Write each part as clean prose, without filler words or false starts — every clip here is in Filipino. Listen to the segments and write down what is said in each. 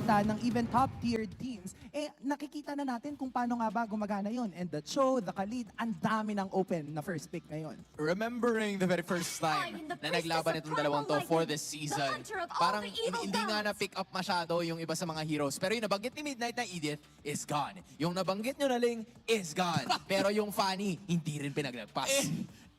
nakikita ng even top-tiered teams, nakikita na natin kung paano nga ba gumagana yon. And the Cho, the Khalid, ang dami ng open na first pick ngayon. Remembering the very first time na naglaban itong dalawang to for this season, parang hindi nga na-pick up masyado yung iba sa mga heroes. Pero yung nabanggit ni Midnight na Edith is gone. Yung nabanggit nyo na Ling is gone. Pero yung Fanny, hindi rin pinaglagpas.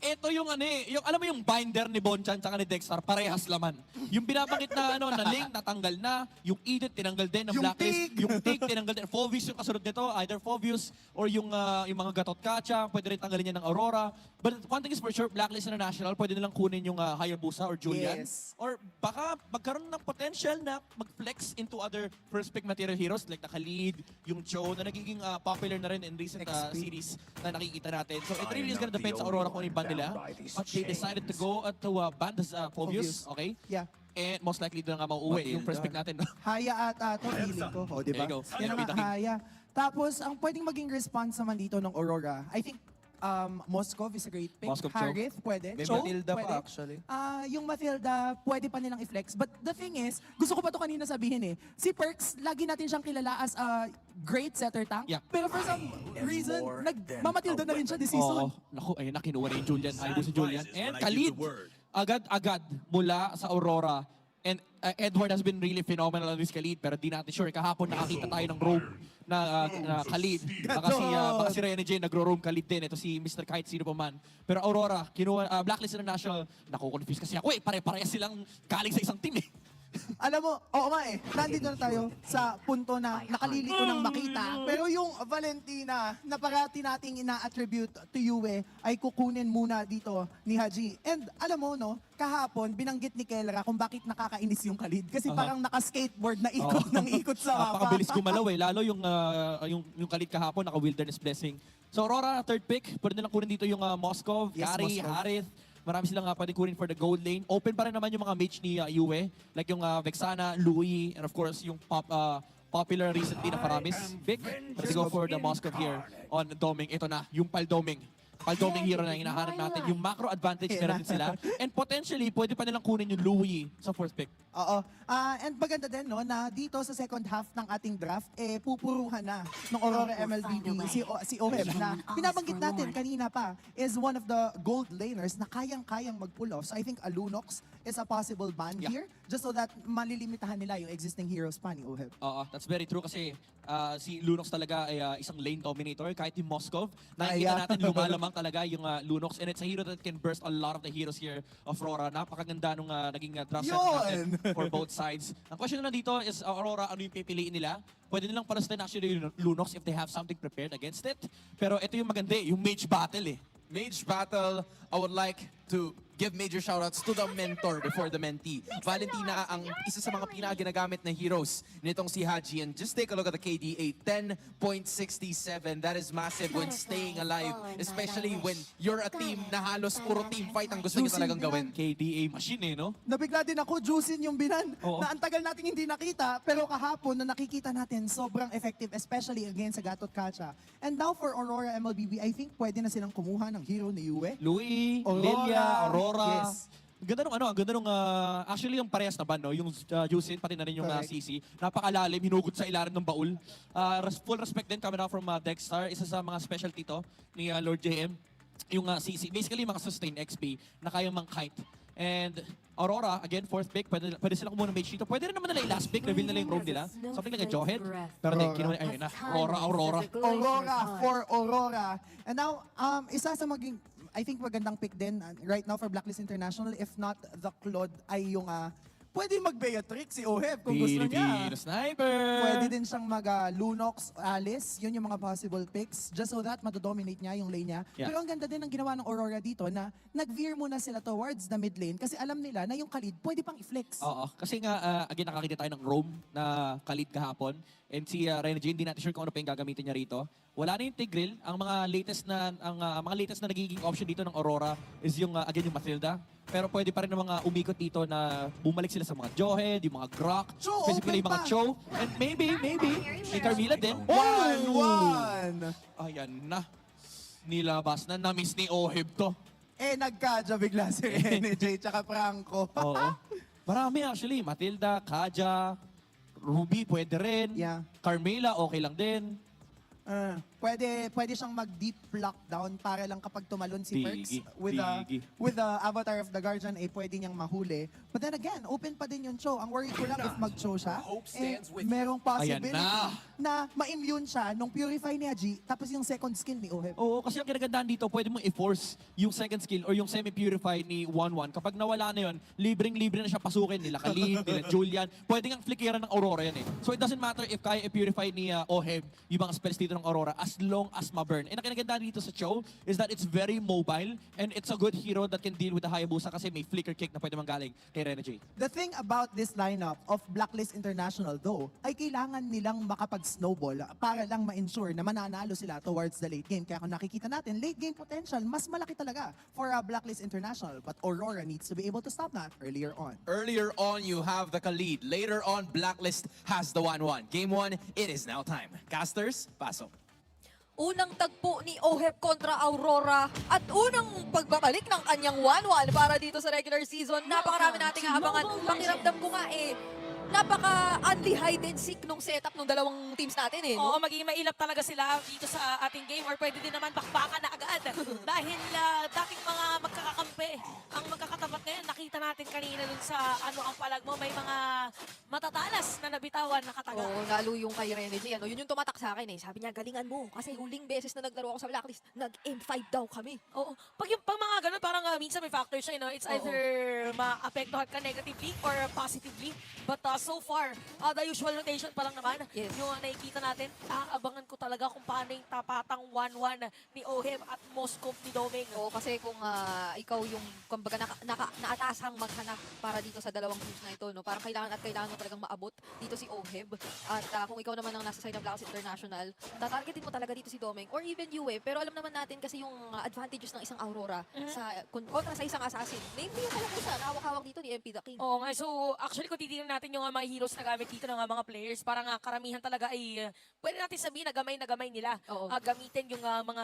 Ito yung yung alam mo yung binder ni Bonchan tsaka ni Dexter, parehas laman. Yung binabangit na na Link natanggal na, yung Edith tinanggal din, ng Blacklist, yung Tig tinanggal din. Phoveus yung kasunod nito, either Phoveus or yung mga Gatot Kacha, pwede rin tanggalin niya ng Aurora. But one thing is for sure, Blacklist International, pwede nilang kunin yung Hayabusa or Julian. Yes. Or baka magkaroon ng potential na mag-flex into other first pick material heroes like the Khalid, yung Cho na nagiging popular na rin in recent series na nakikita natin. So it really is gonna depend sa Aurora kung ano yung ban nila. But they decided to go to ban this Phoveus, okay? Yeah. And most likely doon nga mauuwi yung first pick natin. Haya at to feeling ko. O, diba? There you go. Yan ang Haya. Tapos, ang pwedeng maging response naman dito ng Aurora, I think, Moskov is a great pick. Moskov, Cho. Harith, pwede. May Cho, Matilda pwede. pa actually. Yung Matilda, pwede pa nilang i-flex. But the thing is, gusto ko pa to kanina sabihin si Perks, lagi natin siyang kilala as a great setter tank. Yeah. Pero for some reason, nagmamatilda na rin siya this season. Naku, ayun na, kinuha na yung Julian. Hayabusa Julian. And Khalid, agad-agad mula sa Aurora. And Edward has been really phenomenal on this Khalid, pero di natin sure. Kahapon nakakita tayo ng roam na Khalid. Baka si Rene J nagro-roam Khalid din. Ito si Mr. Kahit sino pa man. Pero Aurora, kinuha, Blacklist International, nakukonfuse kasi ako pare-pareha silang galing sa isang team Alam mo, oo nga nandito na tayo sa punto na nakalilito ng makita. Pero yung Valentina na parati nating ina-attribute to Yue ay kukunin muna dito ni Haji. And alam mo, no, kahapon binanggit ni Kelra kung bakit nakakainis yung Khalid. Kasi parang naka-skateboard na ikot ng ikot sa mapa. Napakabilis gumalaw Lalo yung Khalid kahapon, naka-Wilderness Blessing. So Aurora, third pick. Pwede nilang kunin dito yung Moskov, Yes, Kari, Moskov. Harith. Marami silang pwede kunin for the gold lane. Open pa rin naman yung mga mage ni Yue. Like yung Vexana, Louis, and of course yung popular recently na Paramis. Vic, let's go for the Moskov here on Doming. Ito na, yung Paldoming. Paldoming hero na hinahanap natin. Yung macro advantage meron din sila. And potentially, pwede pa nilang kunin yung Louis sa fourth pick. Oo. And maganda din, no, na dito sa second half ng ating draft, pupuruhan na ng Aurora MLBB si Oheb na binabanggit natin kanina pa is one of the gold laners na kayang-kayang mag-pull off. So I think a Lunox is a possible ban here just so that malilimitahan nila yung existing heroes pa ni Oheb. That's very true kasi si Lunox talaga ay isang lane dominator. Kahit yung Moskov, nakikita natin lumalamang talaga yung Lunox. And it's a hero that can burst a lot of the heroes here of Aurora. Napakaganda nung naging draft set natin for both sides. Ang question na dito is Aurora, ano yung pipiliin nila? Pwede nilang parastain actually yung Lunox if they have something prepared against it. Pero ito yung maganda yung Mage Battle Mage Battle, I would like to give major shoutouts to the mentor before the mentee. Valentina ang isa sa mga pinaginagamit na heroes nitong si Haji. And just take a look at the KDA, 10.67. That is massive when staying alive. Especially when you're a team na halos puro team fight ang gusto niyo talagang gawin. KDA machine no? Nabigla din ako, Juicin yung binan. Oo. Na ang tagal nating hindi nakita, pero kahapon na nakikita natin, sobrang effective, especially against sa Gatot Kacha. And now for Aurora MLBB, I think pwede na silang kumuha ng hero ni Yue. Louis, Aurora. Lilia, Aurora. Yes. Ganda nung ganda nung actually yung parehas na ban, no? Yung Juicin, pati na rin yung Correct. CC. Napakalalim, hinugot sa ilalim ng baul. Full respect din kami na from Dexter, isa sa mga specialty to ni Lord JM. Yung CC, basically mga sustain XP na kayang mang-kite. And Aurora, again, fourth pick, pwede silang kumuha ng mage dito. Pwede rin naman nila i-last pick, reveal nila yung roam nila. Something like a Jawhead. Pero hindi, kinuha, ayun na, Aurora. Aurora for Aurora. And now, isa sa maging, I think magandang pick din right now for Blacklist International. If not, the Claude ay yung pwede mag-Beatrix si Oheb kung gusto niya. Filipino Sniper! Pwede din siyang mag-Lunox, Alice. Yun yung mga possible picks. Just so that madodominate niya yung lane niya. Yeah. Pero ang ganda din ng ginawa ng Aurora dito na nag-veer muna sila towards the mid lane kasi alam nila na yung Khalid pwede pang i-flex. Oo, kasi nga, again, nakakita tayo ng roam na Khalid kahapon. And si Rene J, hindi natin sure kung ano pa yung gagamitin niya rito. Wala na yung Tigreal. Ang mga latest na nagiging option dito ng Aurora is yung, again, yung Matilda. Pero pwede pa rin ng mga umikot dito na bumalik sila sa mga Jawhead, yung mga Grok, Cho, specifically yung open mga pa. Cho. And maybe, may Carmilla din. 1-1! Ayan na. Nilabas na. Na-miss ni Oheb to. Nagkadya bigla si Rene J tsaka Franco. Oo. Marami actually. Matilda, Kaja, Ruby, pwede rin. Yeah. Carmela, okay lang din. Pwede siyang mag-deep lockdown para lang kapag tumalon si Perks Digi, with the Avatar of the Guardian ay pwede niyang mahuli. But then again, open pa din yung show. Ang worry ko lang if mag-show siya, merong possibility Ayan na ma-immune siya nung Purify ni Haji tapos yung second skill ni Oheb. Oo, kasi ang kinagandaan dito, pwede mong i-force yung second skill or yung semi-purify ni 1-1. Kapag nawala na yun, libreng-libre na siya pasukin nila Kalin, nila Julian. Pwede nga flickeran ng Aurora yan eh. So it doesn't matter if kaya i-purify ni Oheb yung mga spells dito ng Aurora as long as ma-burn. And ang kinagandaan dito sa Cho is that it's very mobile and it's a good hero that can deal with the Hayabusa kasi may flicker kick na pwede manggaling kay Renegade. The thing about this lineup of Blacklist International though, ay kailangan nilang makapag-snowball para lang ma-ensure na mananalo sila towards the late game. Kaya kung nakikita natin, late game potential, mas malaki talaga for Blacklist International. But Aurora needs to be able to stop that earlier on. Earlier on, you have the Khalid. Later on, Blacklist has the 1-1. Game 1, it is now time. Casters, pasok. Unang tagpo ni Oheb kontra Aurora at unang pagbabalik ng kanyang 1-1 para dito sa regular season. Napakarami nating aabangan. Pakiramdam ko nga napaka-unli hide and seek nung setup ng dalawang teams natin eh. Oo, magiging mailap talaga sila dito sa ating game or pwede din naman bakbakan na agad. Dahil dating mga magkakakampi ang magkakatapat ngayon. Nakita natin kanina dun sa ang palag mo, may mga matatalas na nabitawan na kataga. Oo, lalo yung kay Renegade. Yun yung tumatak sa akin eh. Sabi niya, galingan mo. Kasi huling beses na naglaro ako sa Blacklist, nag-M5 daw kami. Oo. Pag mga ganun, parang minsan may factor siya, It's Oo. either ma-apektuhan ka negatively or positively. But so far, the usual rotation pa lang naman. Yes. Yung nakikita natin, aabangan ko talaga kung paano yung tapatang 1-1 ni Oheb at Moscow ni Doming. Oo, kasi kung ikaw yung kumbaga naatasang maghanap para dito sa dalawang teams na ito, no? Parang kailangan mo talagang maabot dito si Oheb. At kung ikaw naman ang nasa side ng Blacklist International, tatargetin mo talaga dito si Doming or even Yue. Pero alam naman natin kasi yung advantages ng isang Aurora sa kontra sa isang assassin. Namely yung Hayabusa, hawak-hawak dito ni MP the King. Oo nga, so actually kung titignan natin yung mga heroes na gamit dito ng mga players, parang karamihan talaga ay pwede natin sabihin na gamay nila. Oo. Gamitin yung mga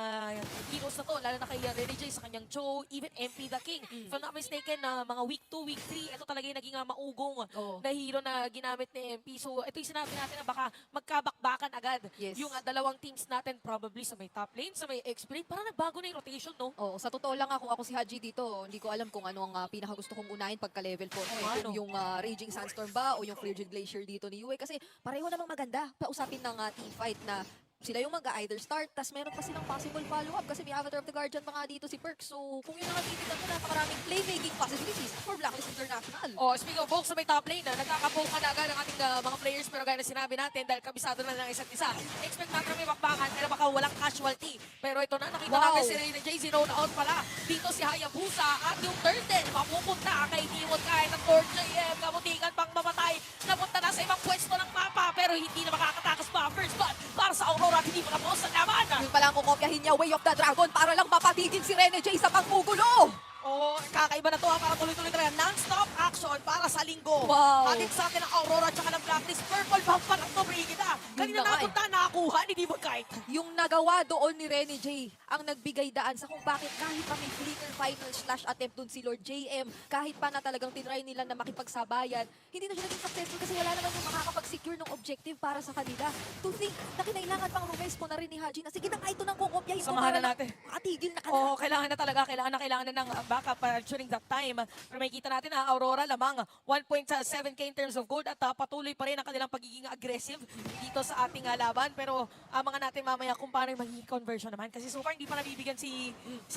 heroes na to, lalo na kay Renegade sa kanyang Cho, even MP the King. If I'm not mistaken, mga week 2, week 3, ito talaga yung naging maugong Oo. na hero na ginamit ni MP. So ito yung sinabi natin na baka magkabakbakan agad. Yes. Yung dalawang teams natin probably sa may top lane, sa may XP lane, parang nagbago na yung rotation, no? Oo, sa totoo lang kung ako si Haji dito, hindi ko alam kung ano ang pinakagusto kong unahin pagka-level 4. ano? Yung Raging Sandstorm ba o yung Frigid Glacier dito ni Yue. Kasi pareho namang maganda pausapin ng team fight na sila yung mag-either start, tas meron pa silang possible follow-up kasi may Avatar of the Guardian pa nga dito si Perks. So kung yun ang natitignan mo, napakaraming playmaking possibilities for Blacklist International. Oh, speaking of Volk sa may top lane, nagkakapoke na agad ang ating mga players pero gaya na sinabi natin dahil kabisado na ng isa't isa. Expect natin may bakbakan pero baka walang casualty. Pero ito na, nakita natin si Reyna J, zone out pala. Dito si Hayabusa at yung turtle mapupunta kay Timon kahit ang Lord JM kamutikan pang mamatay. Napunta na sa ibang pwesto ng mapa pero hindi na makakatakas pa first blood para sa Aurora, hindi pa tapos ang laban. Yun pala ang kukopyahin niya, Way of the Dragon, para lang mapatigil si Rene J sa panggugulo. Oh, kakaiba na to para tuloy-tuloy talaga. Non-stop action para sa linggo. Wow. Hatid sa atin ang Aurora at ng Blacklist. Purple bomb pa lang to, Brigida. Kanina na nga napunta, nakakuha ni Demon Kite. Yung nagawa doon ni Rene J ang nagbigay daan sa kung bakit kahit pa may flicker final slash attempt dun si Lord JM, kahit pa na talagang tinry nila na makipagsabayan, hindi na siya naging successful kasi wala naman yung makakapag-secure ng objective para sa kanila. To think na kinailangan pang rumespo na rin ni Haji na sige na nga ito nang kukopyahin ko Samahan para na lang natin. matigil na Oo, kanila. kailangan na talaga. Kailangan na ng backup during that time. Pero makikita natin na Aurora lamang 1.7k in terms of gold at patuloy pa rin ang kanilang pagiging aggressive dito sa ating laban. Pero mga natin mamaya kung paano yung magiging conversion naman. Kasi so far hindi pa nabibigyan si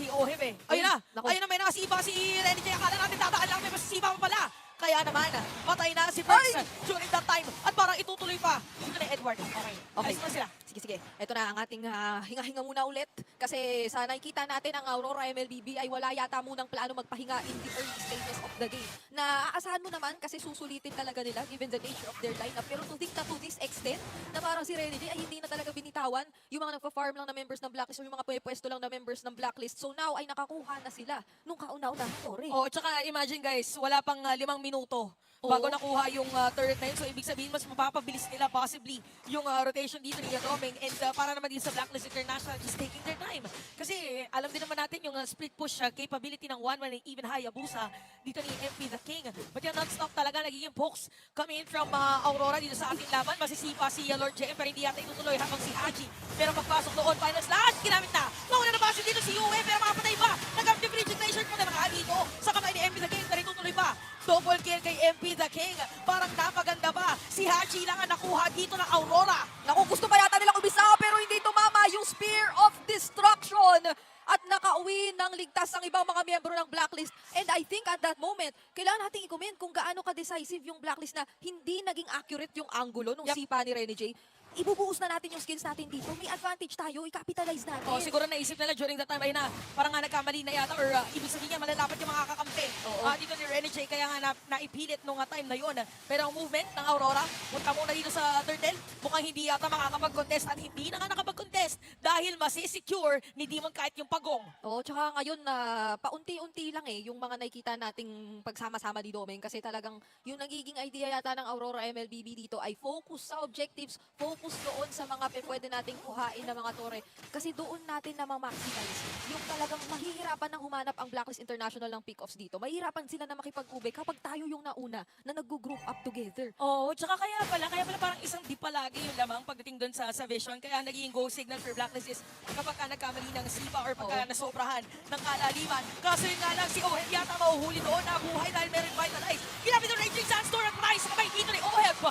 Oheb eh. Ayun na! Naku. Ayun na, may nakasiba si Renny J. Akala natin dadaan lang, may masisiba pa pala. Kaya naman, patay na si Perks during that time. At parang itutuloy pa. Dito na Edward. Okay. Ayos na sila. Sige. Ito na ang ating hinga-hinga muna ulit. Kasi sa nakikita natin ang Aurora MLBB ay wala yata munang plano magpahinga in the early stages of the game. Na aasahan mo naman kasi susulitin talaga nila given the nature of their lineup. Pero to think na to this extent na parang si Renny ay hindi na talaga binitawan yung mga nagpa-farm lang na members ng Blacklist o yung mga pwesto lang na members ng Blacklist. So now ay nakakuha na sila nung kauna-una. Oh, tsaka imagine guys, wala pang 5 minuto bago nakuha yung turret na yun. So ibig sabihin mas mapapabilis nila possibly yung rotation dito ni Doming. Doming, and para naman din sa Blacklist International, just taking their time. Kasi alam din naman natin yung split push capability ng 1-1 and even Hayabusa dito ni MP the King. But yung non-stop talaga nagiging pokes coming in from Aurora dito sa ating laban. Masisipa si Lord JM pero hindi yata itutuloy habang si Haji. Pero pagpasok doon, final slash, ginamit na. Mauna na base dito si Uwe pero makapatay pa. Nag-active registration po na dito sa kamay ni MP the King pero itutuloy pa. Double kill kay MP the King. Parang napaganda ba? Si Haji lang ang nakuha dito ng Aurora. Naku, gusto pa yata nilang umisa pero hindi tumama yung Spear of Destruction at nakauwi ng ligtas ang ibang mga miyembro ng Blacklist. And I think at that moment, kailangan nating i-comment kung gaano ka-decisive yung Blacklist na hindi naging accurate yung angulo nung sipa ni Rene J. Ibubuhos na natin yung skills natin dito. May advantage tayo, i-capitalize natin. Oh, siguro naisip nila during that time ay na parang nga nagkamali na yata or ibig sabihin niya malalapat yung mga kakampi. Dito ni Rene J kaya nga naipilit nung time na yun. Pero ang movement ng Aurora, punta muna dito sa turtle, mukhang hindi yata makakapag-contest at hindi na nga nakapag-contest dahil masisecure ni Demon kahit yung pagong. Oo, tsaka ngayon na paunti-unti lang yung mga nakikita nating pagsama-sama ni Domeng kasi talagang yung nagiging idea yata ng Aurora MLBB dito ay focus sa objectives, focus doon sa mga pwede nating kuhain na mga tore kasi doon natin na ma-maximize yung talagang mahihirapan ng humanap ang Blacklist International ng pick-offs dito. Mahihirapan sila na makipag-ube kapag tayo yung nauna na nag-group up together. Oo, tsaka kaya pala parang isang di palagi yung lamang pagdating doon sa vision. Kaya naging go signal for Blacklist is kapag ka nagkamali ng sipa or pagka nasobrahan ng kalaliman. Kaso yun nga lang si Oheb yata mauhuli doon na buhay dahil meron vitalize. Ginamit ng Raging Sandstorm at Price kamay dito ni Oheb.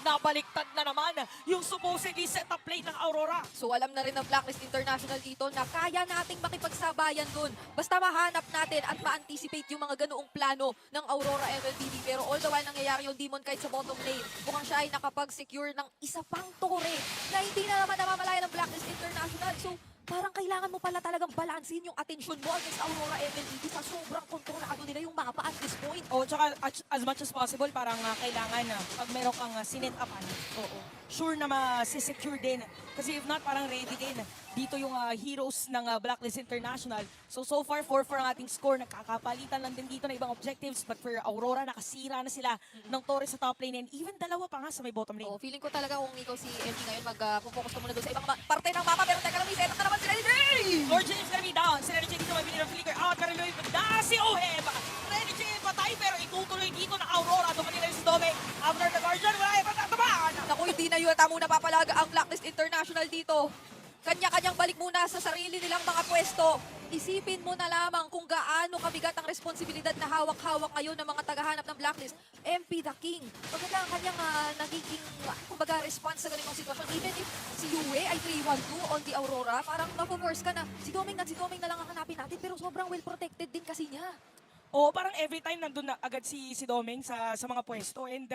Nabaliktad na naman yung supposedly set-up play ng Aurora. So alam na rin ng Blacklist International dito na kaya nating makipagsabayan dun. Basta mahanap natin at ma-anticipate yung mga ganoong plano ng Aurora MLBB. Pero all the while nangyayari yung Demon kahit sa bottom lane. Mukhang siya ay nakapag-secure ng isa pang tore na hindi na naman namamalaya ng Blacklist International. So parang kailangan mo pala talagang balansin yung atensyon mo against Aurora MLBB sa sobrang kontrolado nila yung mapa at this point. O tsaka as much as possible parang kailangan na pag meron kang sinet-upan, sure na masisecure din. Kasi if not, parang ready din. Dito yung heroes ng Blacklist International. So far, 4-4 ang ating score. Nagkakapalitan lang din dito na ibang objectives. But for Aurora, nakasira na sila ng Torres sa top lane. And even dalawa pa nga sa may bottom lane. Oh, feeling ko talaga kung ikaw si MG ngayon, mag-focus ka muna doon sa ibang parte ng mapa. Pero teka lang, may setup na naman si Rene J! Lord James gonna be down. Si Rene J dito may binili ng flicker out. Pero Louis na si Oheb. Rene J patay pero itutuloy dito ng Aurora. Dumali na rin si Dome. After the Guardian, wala yung patatamaan. Naku, hindi na yun muna papalaga ang Blacklist International dito. Kanya-kanyang balik muna sa sarili nilang mga pwesto. Isipin mo na lamang kung gaano kabigat ang responsibilidad na hawak-hawak ngayon ng mga tagahanap ng Blacklist. MP the King. Maganda ang kanyang nagiging, kumbaga, response sa ganitong sitwasyon. Even if si Yue ay 3-1-2 on the Aurora, parang na-force ka na. Si Doming na lang ang hanapin natin, pero sobrang well-protected din kasi niya. Oo, parang every time nandun na agad si Domeng sa mga pwesto. And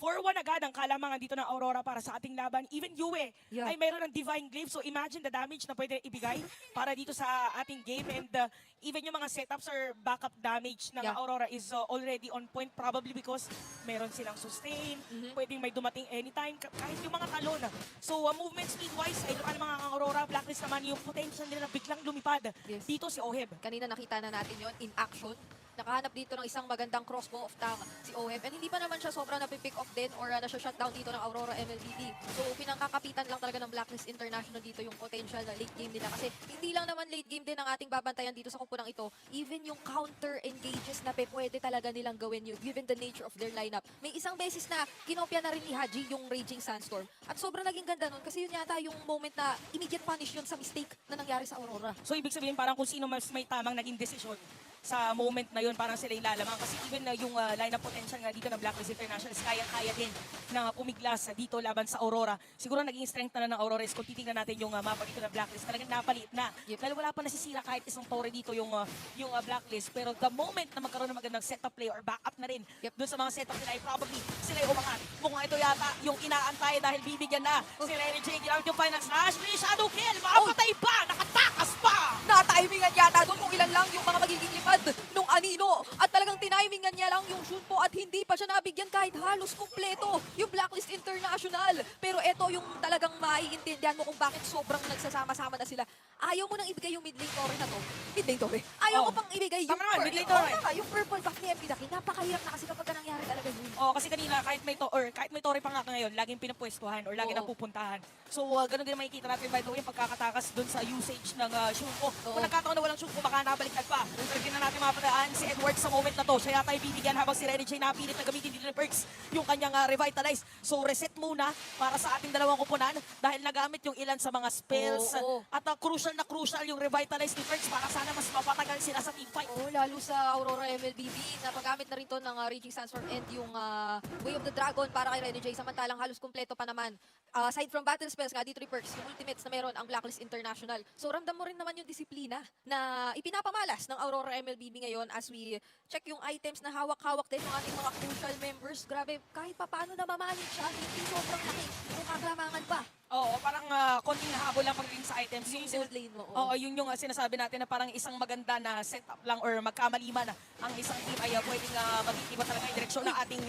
4-1 agad ang kalamangan dito ng Aurora para sa ating laban. Even Yue ay mayroon ng Divine Glaive. So imagine the damage na pwede ibigay para dito sa ating game. And even yung mga setups or backup damage ng Aurora is already on point. Probably because meron silang sustain. Pwedeng may dumating anytime. Kahit yung mga talon. So movement speed-wise ay lupa ng mga Aurora. Blacklist naman yung potential nila na biglang lumipad. Dito si Oheb. Kanina nakita na natin yon in action. Nakahanap dito ng isang magandang crossbow of Tang si Oheb. And hindi pa naman siya sobrang napipick off din or na-shutdown dito ng Aurora MLBB. So pinangkakapitan lang talaga ng Blacklist International dito yung potential na late game nila. Kasi hindi lang naman late game din ang ating babantayan dito sa kumpunang ito. Even yung counter engages na pwede talaga nilang gawin yun given the nature of their lineup. May isang beses na kinopya na rin ni Haji yung Raging Sandstorm. At sobrang naging ganda nun kasi yun yata yung moment na immediate punish yun sa mistake na nangyari sa Aurora. So ibig sabihin parang kung sino mas may tamang naging desisyon sa moment na yun, parang sila yung lalamang. Kasi even na yung lineup potential nga dito ng Blacklist International is kaya-kaya din na pumiglas dito laban sa Aurora. Siguro naging strength na ng Aurora is kung titingnan natin yung mapa dito ng Blacklist, talagang napalit na. Dahil wala pa nasisira kahit isang tore dito yung Blacklist. Pero the moment na magkaroon ng magandang setup play or backup na rin doon sa mga setup nila, ay probably sila yung umangat. Mukhang ito yata yung inaantay dahil bibigyan na si Rene J. Ginamit yung final slash, shadow kill, makapatay pa, nakatakas pa! Na-timingan yata doon kung ilan lang yung mga magiging lipad nung Anino. At talagang tinimingan niya lang yung shoot po at hindi pa siya nabigyan kahit halos kumpleto yung Blacklist International. Pero ito yung talagang maiintindihan mo kung bakit sobrang nagsasama-sama na sila. Ayaw mo nang ibigay yung mid lane tore na to. Mid lane tore. Ayaw ayaw Oh. ko pang ibigay Tama naman, mid lane to, Oo right? nga, yung purple buff ni MP Daki, napakahirap na kasi kapag nangyari talaga yun. Oh, kasi kanina kahit may Torre pa nga ngayon, laging pinapwestuhan or laging Oo. napupuntahan. So, ganun din makikita natin by the way, pagkakatakas dun sa usage ng Shunko. Oo. Kung nagkataon na walang Shunko, baka nabaliktad pa. Pero hindi na natin mapataan si Edward sa moment na to. Siya yata ibibigyan habang si Renny J napilit na gamitin dito ng perks yung kanyang revitalize. So, reset muna para sa ating dalawang kupunan dahil nagamit yung ilan sa mga spells. Oo. At crucial na crucial yung revitalize ni perks para sana mas mapatagal sila sa teamfight. Oo, lalo sa Aurora MLBB, napagamit na rin to ng Raging Sandstorm and yung Way of the Dragon para kay Renny J. Samantalang halos kumpleto pa naman. Aside from battle spells nga, dito perks, yung ultimates na meron ang Blacklist International. So ramdam mo rin naman yung disiplina na ipinapamalas ng Aurora MLBB ngayon as we check yung items na hawak-hawak din ng ating mga crucial members. Grabe, kahit pa paano na mamanage siya, hindi sobrang laki. Kung kaklamangan pa, Oo, parang konting habol lang pagdating sa items. yung Yung gold lane mo. Oo, yun yung sinasabi natin na parang isang maganda na setup lang or magkamaliman ang isang team ay pwedeng mag-iiba talaga yung direksyon ng ating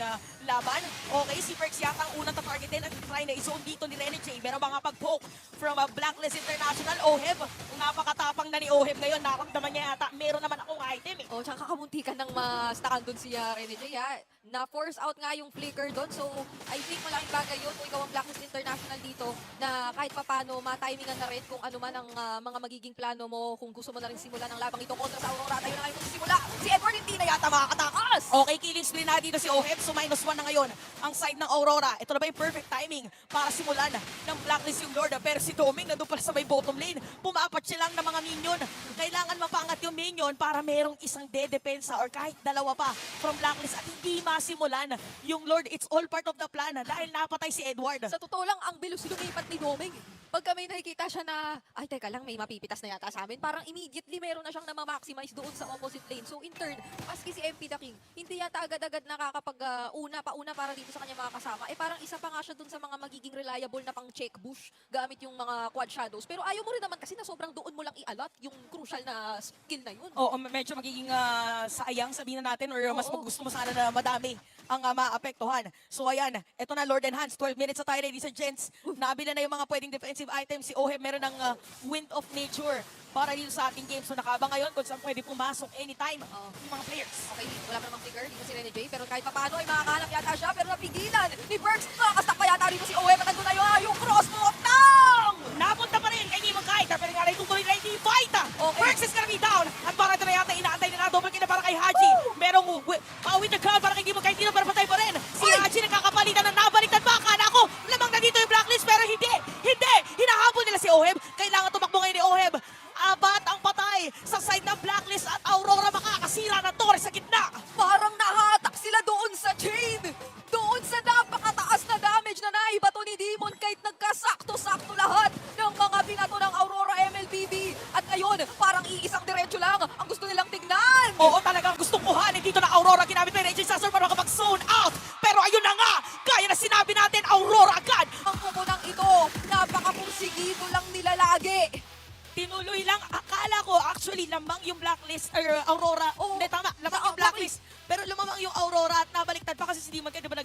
laban. Okay, si Perks yata ang unang tatargetin at try na i-zone dito ni Renny J. Meron mga pag-poke from Blacklist International. Oheb, napakatapang na ni Oheb ngayon. Nakamdaman niya yata, meron naman akong item eh. Oh, tsaka kakamuntikan ng ma-stackan doon si Renny J. Na-force out nga yung flicker doon. So, I think malaking bagay yun kung ikaw ang Blacklist International dito na kahit papano ma-timingan na rin kung ano man ang mga magiging plano mo kung gusto mo na rin simulan ang labang ito kontra sa Aurora. Tayo na ngayon magsisimula. Si Edward hindi na yata makakatakas. Okay, killing spree na dito si Oheb. So -1 na ngayon ang side ng Aurora. Ito na ba yung perfect timing para simulan ng Blacklist yung Lord. Pero si Doming nandun pala sa may bottom lane. Pumapat siya lang ng mga minion. Kailangan mapangat yung minion para merong isang dedepensa or kahit dalawa pa from Blacklist at hindi masimulan yung Lord. It's all part of the plan dahil napatay si Edward. Sa totoo lang, ang bilis lumipat ni Doming. Pagka may nakikita siya na, ay teka lang, may mapipitas na yata sa amin, parang immediately meron na siyang na-maximize doon sa opposite lane. So in turn, maski si MP The King, hindi yata agad-agad nakakapag-una para dito sa kanya mga kasama. Eh parang isa pa nga siya doon sa mga magiging reliable na pang-check bush gamit yung mga quad shadows. Pero ayaw mo rin naman kasi na sobrang doon mo lang i-allot yung crucial na skill na yun. Oo, medyo magiging sayang sabihin na natin or mas Oo. gusto mo sana na madami ang maapektuhan. So ayan, eto na Lord Enhance, 12 minutes na tayo ladies and gents. Nabila na yung mga pwedeng defensive items. Si Oheb meron ng Wind of Nature para dito sa ating game. So nakabang ngayon kung saan pwede pumasok anytime yung mga players. Okay, wala pa namang figure dito si Renny J, pero kahit papaano ay makakahanap yata siya, pero napigilan ni Berks. Nakakastak pa yata dito si Owe, matando na yung crossbow of Tang! Napunta pa rin kay Nemo Kaita pero nga rin tutuloy na hindi fight. Okay. Berks is gonna be down. At para ito na yata inaantay na double kill na para kay Haji. Merong with the crowd para kay Nemo Kaita pero patay pa rin. Si Uy! Haji nagkakapalitan na nabaliktad pa. Akala ko lamang na dito yung blacklist pero hindi. Hindi! Hinahabol nila si Oheb. Kailangan tumakbo ngayon ni Oheb. Abat ang patay sa side ng blacklist at Aurora makakasira ng Torre sa gitna. Parang nahatak sila doon sa chain! Doon sa napakataas na damage na naibato ni Demon kahit nagkasakto-sakto lahat ng mga binato ng Aurora MLBB. At ngayon, parang iisang diretso lang ang gusto nilang tignan! Oo, talagang gustong kuhanin dito ng Aurora. Ginamit pa yung Raging Sensor para makapag-zone out. Pero ayun na nga, gaya na sinabi natin, Aurora agad. Ang kumunang ito, napakapursigido lang nila lagi. Tinuloy lang, akala ko actually lamang yung blacklist or Aurora. Oo. Hindi, tama, lamang yung blacklist. Pero lumamang yung Aurora at nabaliktad pa kasi si Demon kaya di ba